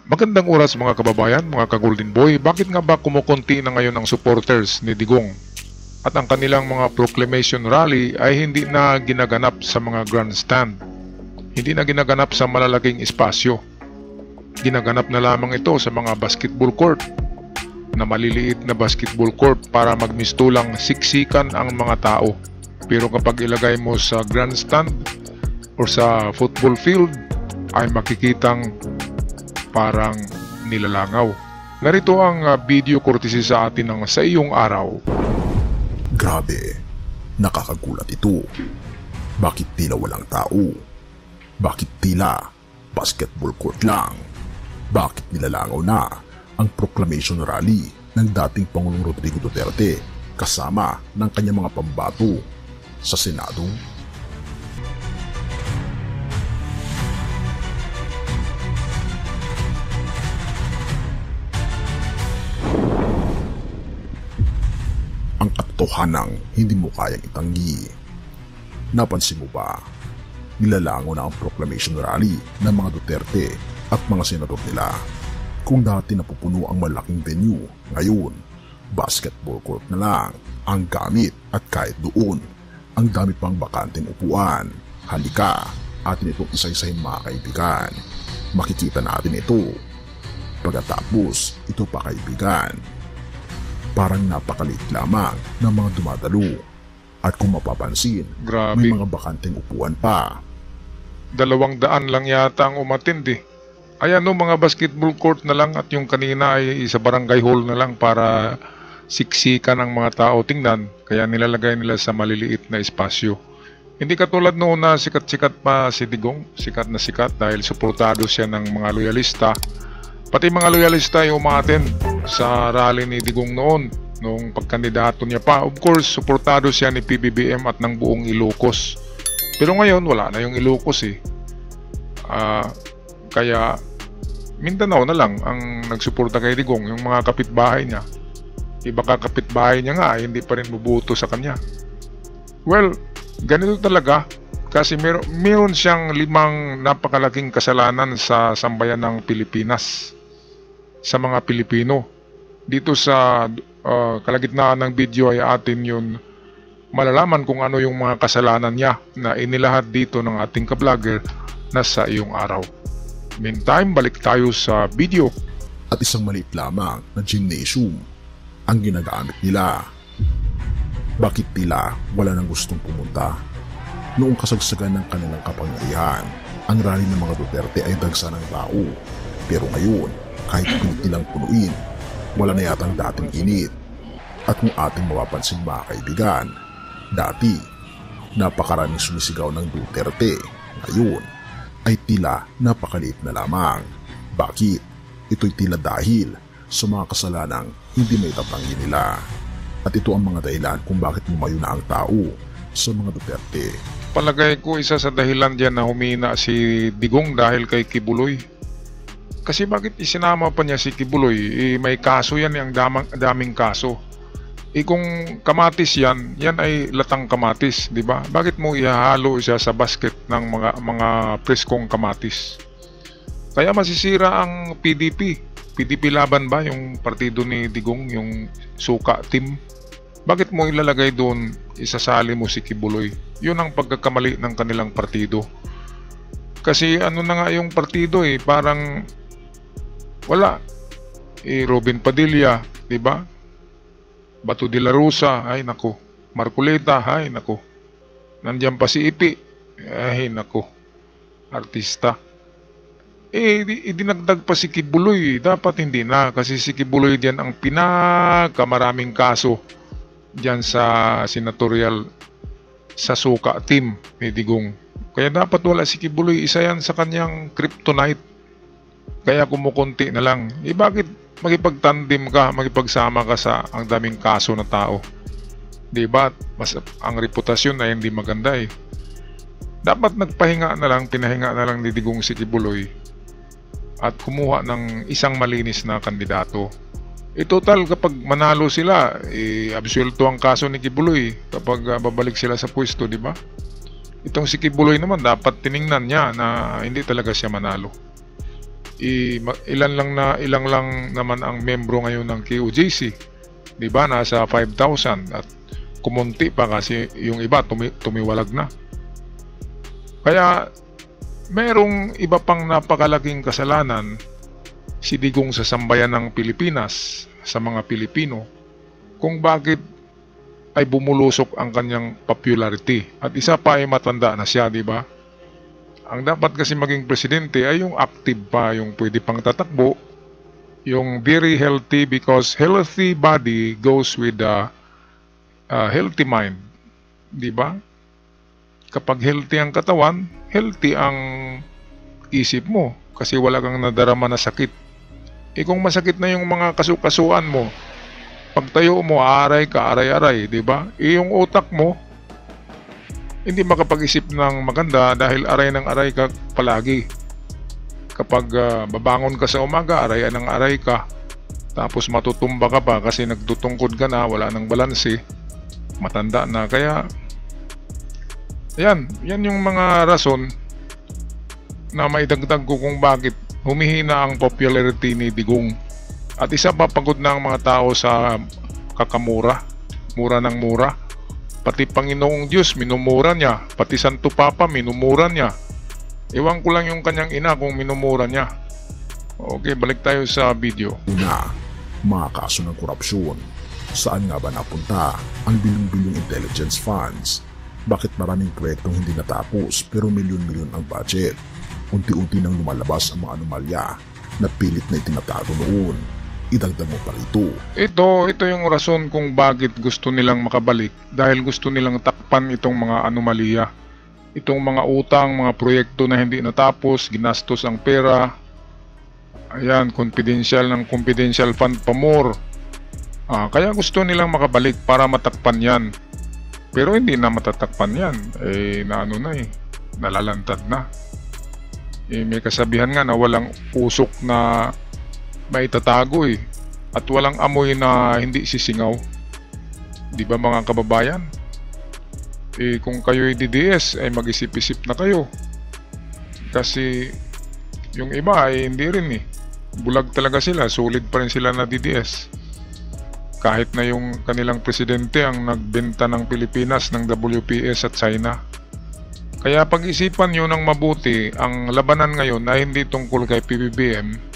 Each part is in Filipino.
Magandang oras mga kababayan, mga ka-Golden Boy. Bakit nga ba kumukunti na ngayon ang supporters ni Digong? At ang kanilang mga proclamation rally ay hindi na ginaganap sa mga grandstand. Hindi na ginaganap sa malalaking espasyo. Ginaganap na lamang ito sa mga basketball court, na maliliit na basketball court para magmistulang siksikan ang mga tao. Pero kapag ilagay mo sa grandstand o sa football field, ay makikitang parang nilalangaw. Narito ang video courtesy sa atin ng Sa Iyong Araw. Grabe, nakakagulat ito. Bakit tila walang tao? Bakit tila basketball court lang? Bakit nilalangaw na ang proclamation rally ng dating Pangulong Rodrigo Duterte kasama ng kanyang mga pambato sa Senado? Ang katotohanang hindi mo kayang itanggi. Napansin mo ba? Nilalango na ang proclamation rally ng mga Duterte at mga senador nila. Kung dati napupuno ang malaking venue, ngayon, basketball court na lang ang gamit at kahit doon, ang dami pang bakanteng upuan. Halika, atin itong isa-isahin mga kaibigan. Makikita natin ito. Pagkatapos, ito pa kaibigan. Parang napakaliit lamang ng mga dumadalo. At kung mapapansin, Grabe. may mga bakanteng upuan pa. 200 lang yata ang umatindi. Ayan o, mga basketball court na lang at yung kanina ay sa barangay hall na lang para siksikan ng mga tao. Tingnan, kaya nilalagay nila sa maliliit na espasyo. Hindi katulad noon na sikat-sikat pa si Digong, sikat na sikat dahil suportado siya ng mga loyalista. Pati mga loyalista ay umaten sa rally ni Digong noong pagkandidato niya pa. Of course, suportado siya ni PBBM at ng buong Ilocos. Pero ngayon, wala na yung Ilocos eh. Kaya Mindanao na lang ang nagsuporta kay Digong, yung mga kapitbahay niya. Iba ka kapitbahay niya nga, hindi pa rin bubuto sa kanya. Well, ganito talaga. Kasi meron siyang 5 napakalaking kasalanan sa sambayan ng Pilipinas. Sa mga Pilipino. Dito sa kalagitnaan ng video ay atin yun malalaman kung ano yung mga kasalanan niya na inilahad dito ng ating ka-vlogger na Sa Iyong Araw. Meantime, balik tayo sa video. At isang maliit lamang na gymnasium ang ginagamit nila. Bakit tila wala nang gustong pumunta? Noong kasagsagan ng kanilang kapangyarihan, ang rally ng mga Duterte ay dagsa ng tao. Pero ngayon, kahit pilit nilang punuin, wala na yatang dating init. At kung ating mapapansin mga kaibigan, dati, napakaraming sumisigaw ng Duterte. Ngayon, ay tila napakaliit na lamang. Bakit? Ito'y tila dahil sa mga kasalanang hindi may tatanggi nila. At ito ang mga dahilan kung bakit lumayo na ang tao sa mga Duterte. Palagay ko isa sa dahilan dyan na humina si Digong dahil kay Kibuloy. Kasi bakit isinama pa niya si Kibuloy? May kaso yan, ang daming kaso. Kung kamatis yan ay latang kamatis, di ba? Bakit mo ihahalo siya sa basket ng mga preskong kamatis? Kaya masisira ang PDP. PDP laban ba yung partido ni Digong, yung suka team? Bakit mo ilalagay doon, isasali mo si Kibuloy? Yun ang pagkakamali ng kanilang partido. Kasi ano na nga yung partido parang wala. Robin Padilla, di ba? Bato de la Rosa, ay nako. Marcoleta, ay nako. Nandiyan pa si Ipi, ay nako. Artista. Dinagdag pa si Kibuloy. Dapat hindi na, kasi si Kibuloy diyan ang pinakamaraming kaso diyan sa senatorial sa suka team ni Digong. Kaya dapat wala si Kibuloy, isa yan sa kanyang kryptonite. Kaya kumukunti na lang. Bakit makipagtandim ka, makipagsama ka sa ang daming kaso na tao? Diba? Mas ang reputasyon ay hindi maganda Dapat nagpahinga na lang, pinahinga na lang ni Digong si Kibuloy at kumuha ng isang malinis na kandidato. Total, kapag manalo sila, absuelto ang kaso ni Kibuloy kapag babalik sila sa pwesto, di ba? Itong si Kibuloy naman, dapat tiningnan niya na hindi talaga siya manalo. Ilang lang naman ang membro ngayon ng QJC. 'Di ba? Nasa 5,000 at kumunti pa kasi yung iba tumiwalag na. Kaya merong iba pang napakalaking kasalanan si Digong sa sambayan ng Pilipinas, sa mga Pilipino, kung bakit ay bumulusok ang kanyang popularity. At isa pa ay matanda na siya, di ba? Ang dapat kasi maging presidente ay yung active pa, yung pwede pang tatakbo, yung very healthy, because healthy body goes with a healthy mind, di ba? Kapag healthy ang katawan, healthy ang isip mo kasi wala kang nadarama na sakit. Kung masakit na yung mga kasukasuan mo, pagtayo mo, aray ka, aray-aray, di ba? Yung utak mo, hindi makapag-isip ng maganda dahil aray ng aray ka palagi. Kapag babangon ka sa umaga, aray ng aray ka. Tapos matutumba ka pa kasi nagtutungkod ka na, wala nang balanse, matanda na. Kaya, yan yung mga rason na maidagdag ko kung bakit humihina ang popularity ni Digong. At isa pa, pagod na ang mga tao sa kakamura, mura ng mura. Pati Panginoong Diyos, minumura niya. Pati Santo Papa, minumura niya. Ewan ko lang yung kanyang ina kung minumura niya. Okay, balik tayo sa video. Una, mga kaso ng korupsyon. Saan nga ba napunta ang bilyong-bilyong intelligence funds? Bakit maraming proyektong hindi natapos pero milyon-milyon ang budget? Unti-unti nang lumalabas ang mga anomalya na pilit na itinatago noon. Idagdag mo pa rito. Ito yung rason kung bakit gusto nilang makabalik, dahil gusto nilang takpan itong mga anomalya. Itong mga utang, mga proyekto na hindi natapos, ginastos ang pera. Ayan, confidential fund pa more. Kaya gusto nilang makabalik para matakpan yan. Pero hindi na matatakpan yan. Nalalantad na. May kasabihan nga na walang usok na maitatago at walang amoy na hindi sisingaw. Di ba mga kababayan? Kung kayo'y DDS ay mag-isip-isip na kayo. Kasi yung iba ay hindi rin bulag talaga sila, sulit pa rin sila na DDS. Kahit na yung kanilang presidente ang nagbenta ng Pilipinas ng WPS at China. Kaya pag-isipan nyo ng mabuti, ang labanan ngayon ay hindi tungkol kay PBBM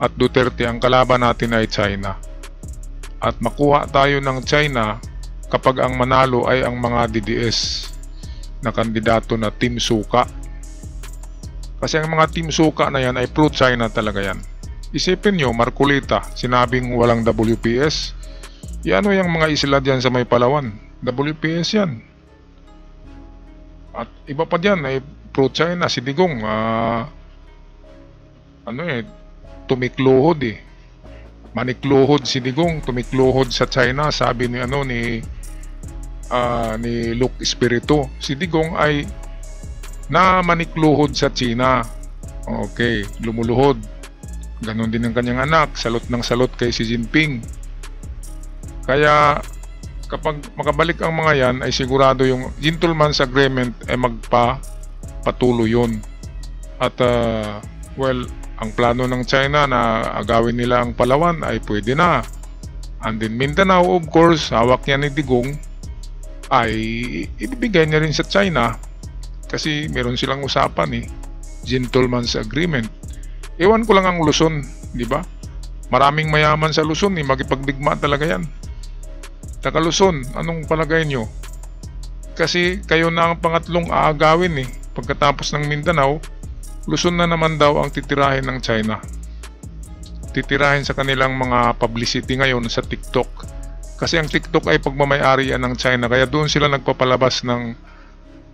at Duterte. Ang kalaban natin ay China. At makuha tayo ng China kapag ang manalo ay ang mga DDS na kandidato na Team Suka. Kasi ang mga Team Suka na yan ay pro-China talaga yan. Isipin nyo, Marcolita, sinabing walang WPS. Yan yung mga isla dyan sa may Palawan. WPS yan. At iba pa dyan ay pro-China. Si Digong, tumikluhod manikluhod si Digong, tumikluhod sa China. Sabi ni Luke Espiritu, si Digong ay namanikluhod sa China. Okay, lumuluhod. Ganon din ang kanyang anak, salot ng salot kay Xi Jinping. Kaya kapag makabalik ang mga yan ay sigurado yung gentleman's agreement ay magpapatuloy yun. At ang plano ng China na agawin nila ang Palawan ay pwede na. And then Mindanao, of course, hawak niya ni Digong, ay ibibigay niya rin sa China kasi meron silang usapan gentleman's agreement. Ewan ko lang ang Luzon, di ba? Maraming mayaman sa Luzon, magipagdigma talaga yan. Taka Luzon, anong palagay nyo? Kasi kayo na ang pangatlong aagawin pagkatapos ng Mindanao. Luzon na naman daw ang titirahin ng China. Titirahin sa kanilang mga publicity ngayon sa TikTok. Kasi ang TikTok ay pagmamay-ari ng China, kaya doon sila nagpapalabas ng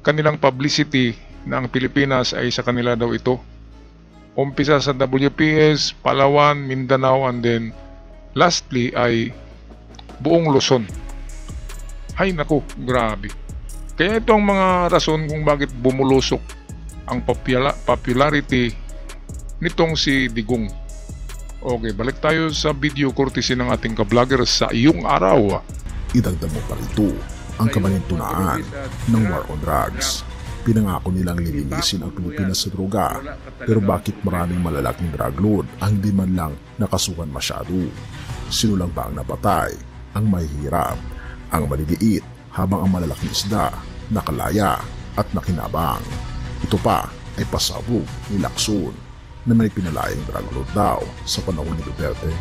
kanilang publicity na ang Pilipinas ay sa kanila daw ito. Umpisa sa WPS, Palawan, Mindanao, and then lastly ay buong Luzon. Hay naku, grabe. Kaya ito ang mga rason kung bakit bumulusok ang popularity nitong si Digong. Okay, balik tayo sa video courtesy ng ating ka-vlogger sa iyong araw. Idagdag mo pa rito ang kabalintunaan ng war on drugs. Pinangako nilang lilinisin ang Pilipinas sa droga, pero bakit maraming malalaking drug lord ang hindi man lang nakasuhan masyado? Sino lang ba ang napatay? Ang mahihirap, ang maliliit, habang ang malalaking isda nakalaya at nakinabang. Ito pa ay pasabog ni Lacson na may pinalayang drug lord daw sa panahon ni Duterte.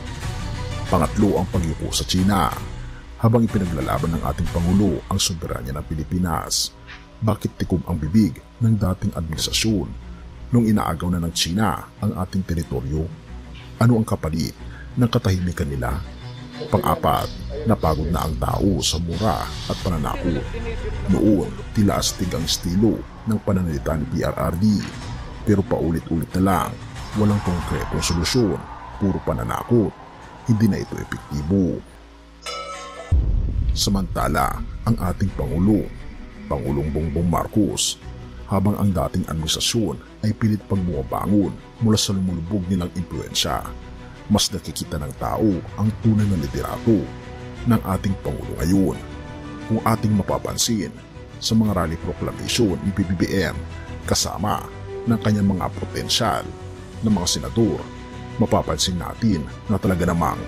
Pangatlo ang pagyuko sa China. Habang ipinaglalaban ng ating Pangulo ang soberanya ng Pilipinas, bakit tikob ang bibig ng dating administrasyon nung inaagaw na ng China ang ating teritoryo? Ano ang kapalit ng katahimikan nila? Pang-apat, napagod na ang tao sa mura at pananakot. Noon, tila astig ang estilo ng pananalita ni PRRD, pero paulit-ulit na lang, walang konkretong solusyon, puro pananakot. Hindi na ito epektibo. Samantala, ang ating Pangulo, Pangulong Bongbong Marcos, habang ang dating administrasyon ay pilit pang bumabangon mula sa lumulubog nilang impluensya, mas nakikita ng tao ang tunay na liderato ng ating Pangulo ngayon. Kung ating mapapansin sa mga rally proclamation ni PBBM kasama ng kanyang mga potensyal na mga senador, mapapansin natin na talaga namang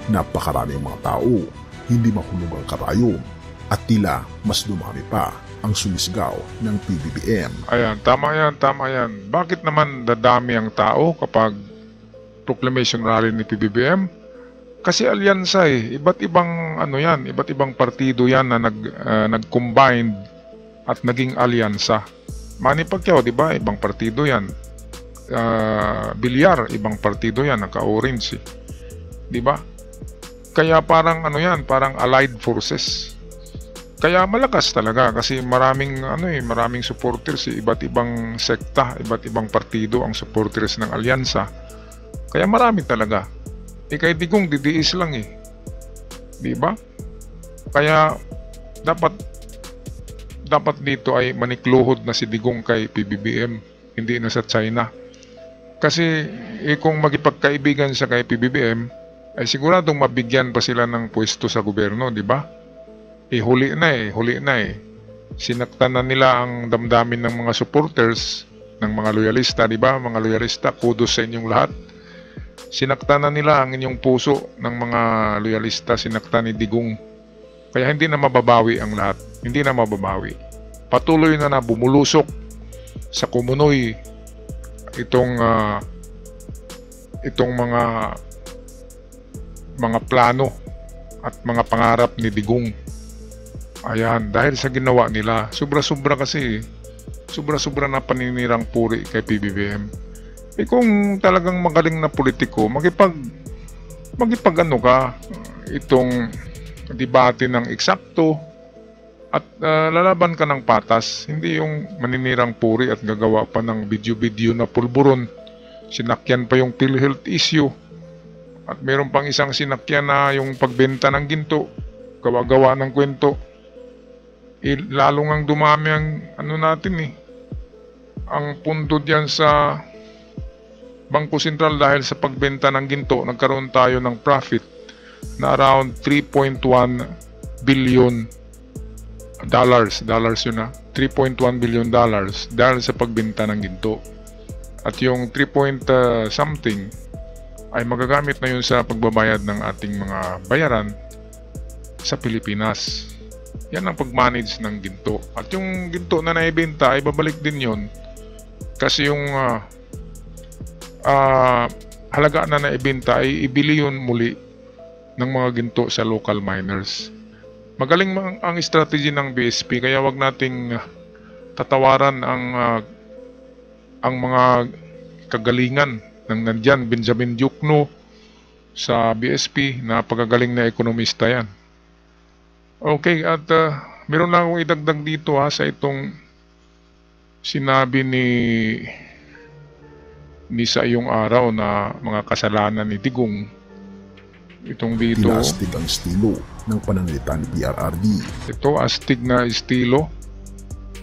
napakaraming mga tao hindi mahulog ang karayom at tila mas dumami pa ang sumisigaw ng PBBM. Ayan, tama yan. Bakit naman dadami ang tao kapag proclamation rally ni PBBM? Kasi alyansa iba't ibang iba't ibang partido yan na nag-combined at naging alyansa. Manny Pacquiao, di ba? Ibang partido yan. Bilyar, ibang partido yan, naka-orange di ba? Kaya parang parang allied forces. Kaya malakas talaga kasi maraming supporters, iba't ibang sekta, iba't ibang partido ang supporters ng alyansa. Kaya marami talaga. Kay Digong didiis lang di ba? Kaya dapat dito ay manikluhod na si Digong kay PBBM, hindi na sa China. Kasi kung magipagkaibigan siya kay PBBM, ay siguradong mabigyan pa sila ng pwesto sa gobyerno, di ba? Huli na. Sinaktan na nila ang damdamin ng mga supporters, ng mga loyalista, di ba? Mga loyalista, kudos sa inyong lahat. Sinaktan na nila ang inyong puso ng mga loyalista, sinaktan ni Digong. Kaya hindi na mababawi ang lahat. Hindi na mababawi. Patuloy na bumulusok sa kumunoy itong mga plano at mga pangarap ni Digong. Ayan, dahil sa ginawa nila, sobra-sobra na paninirang puri kay PBBM. Kung talagang magaling na politiko, itong debate ng eksakto at lalaban ka ng patas, hindi yung maninirang puri at gagawa pa ng video-video na pulburon. Sinakyan pa yung PhilHealth issue. At meron pang isang sinakyan na yung pagbenta ng ginto, gawa-gawa ng kwento. Lalo ngang dumami ang ang pundo diyan sa Bangko Sentral dahil sa pagbenta ng ginto. Nagkaroon tayo ng profit na around 3.1 billion dollars yun 3.1 billion dollars dahil sa pagbenta ng ginto. At yung 3 something ay magagamit na yun sa pagbabayad ng ating mga bayaran sa Pilipinas. Yan ang pag-manage ng ginto. At yung ginto na naibenta ay babalik din yun kasi yung halaga na naibenta ay ibili yun muli ng mga ginto sa local miners. Magaling ang strategy ng BSP, kaya wag nating tatawaran ang mga kagalingan ng nandyan Benjamin Diokno sa BSP, na pagagaling na ekonomista yan. Okay, at meron lang akong idagdag dito sa itong sinabi ni sa iyong araw na mga kasalanan ni Digong. Itong dito, tila astig ang estilo ng pananalita ni PRRD. Ito, astig na estilo.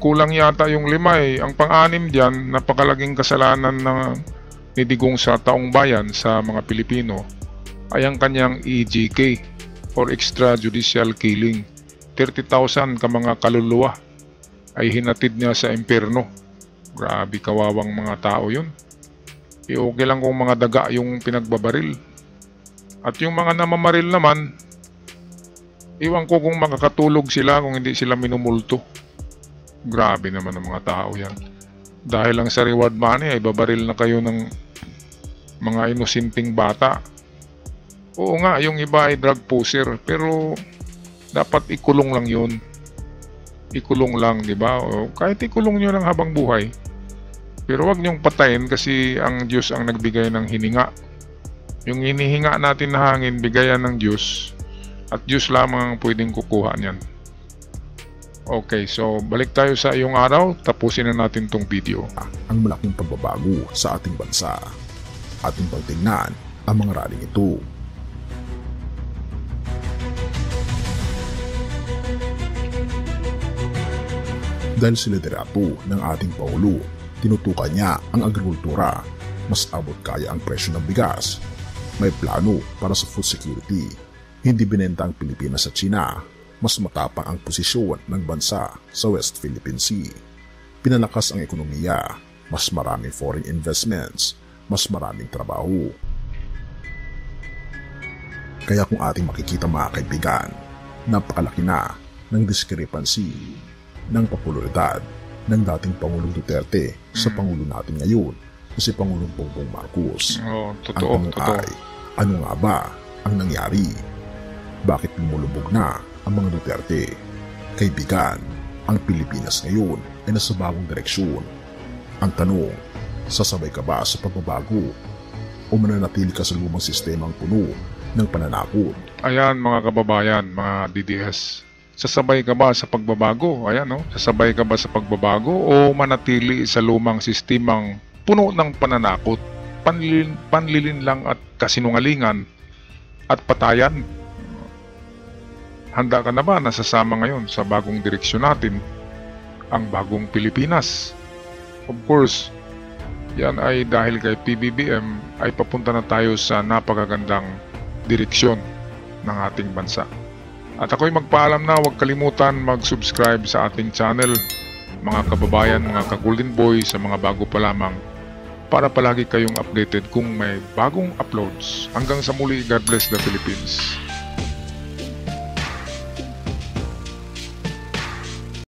Kulang yata yung 5 Ang pang-anim dyan, napakalaging kasalanan ni Digong sa taong bayan, sa mga Pilipino, ay ang kanyang EJK or extrajudicial killing. 30,000 ka mga kaluluwa ay hinatid niya sa impyerno. Grabe, kawawang mga tao yun. Okay lang kung mga daga yung pinagbabaril. At yung mga namamaril naman, iwan ko kung makakatulog sila kung hindi sila minumulto. Grabe naman ang mga tao yan. Dahil lang sa reward money ay babaril na kayo ng mga inosinteng bata. Oo nga, yung iba ay drug poser, pero dapat ikulong lang yun. Ikulong lang, di ba? O kahit ikulong nyo lang habang buhay. Pero wag nyong patayin kasi ang Diyos ang nagbigay ng hininga. Yung hinihinga natin na hangin, bigayan ng Diyos. At Diyos lamang ang pwedeng kukuha niyan. Okay, so balik tayo sa iyong araw. Tapusin na natin tong video. Ang malaking pagbabago sa ating bansa. Ating pagtingnan ang mga raling ito. Dahil sa liderato ng ating Pangulo, tinutukan niya ang agrikultura, mas abot kaya ang presyo ng bigas. May plano para sa food security. Hindi binenta ang Pilipinas sa China. Mas matapang ang posisyon ng bansa sa West Philippine Sea. Pinalakas ang ekonomiya, mas maraming foreign investments, mas maraming trabaho. Kaya kung ating makikita mga kaibigan, napakalaki na ng discrepancy ng popularidad ng dating Pangulong Duterte sa Pangulo natin ngayon na si Pangulong Bongbong Marcos. Totoo, Ang tanong ay, ano nga ba ang nangyari? Bakit lumulubog na ang mga Duterte? Kaibigan, ang Pilipinas ngayon ay nasa bagong direksyon. Ang tanong, sasabay ka ba sa pagbabago o mananatili ka sa lumang sistemang puno ng pananakot? Ayan mga kababayan, mga DDS. Sasabay ka ba sa pagbabago? Ayan, no? Sasabay ka ba sa pagbabago o manatili sa lumang sistemang puno ng pananakot, panlilin lang at kasinungalingan at patayan? Handa ka na ba na sasama ngayon sa bagong direksyon natin, ang bagong Pilipinas? Of course, yan ay dahil kay PBBM ay papunta na tayo sa napakagandang direksyon ng ating bansa. At ako'y magpaalam na, huwag kalimutan mag-subscribe sa ating channel, mga kababayan, mga ka-Golden Boy, sa mga bago pa lamang, para palagi kayong updated kung may bagong uploads. Hanggang sa muli, God bless the Philippines.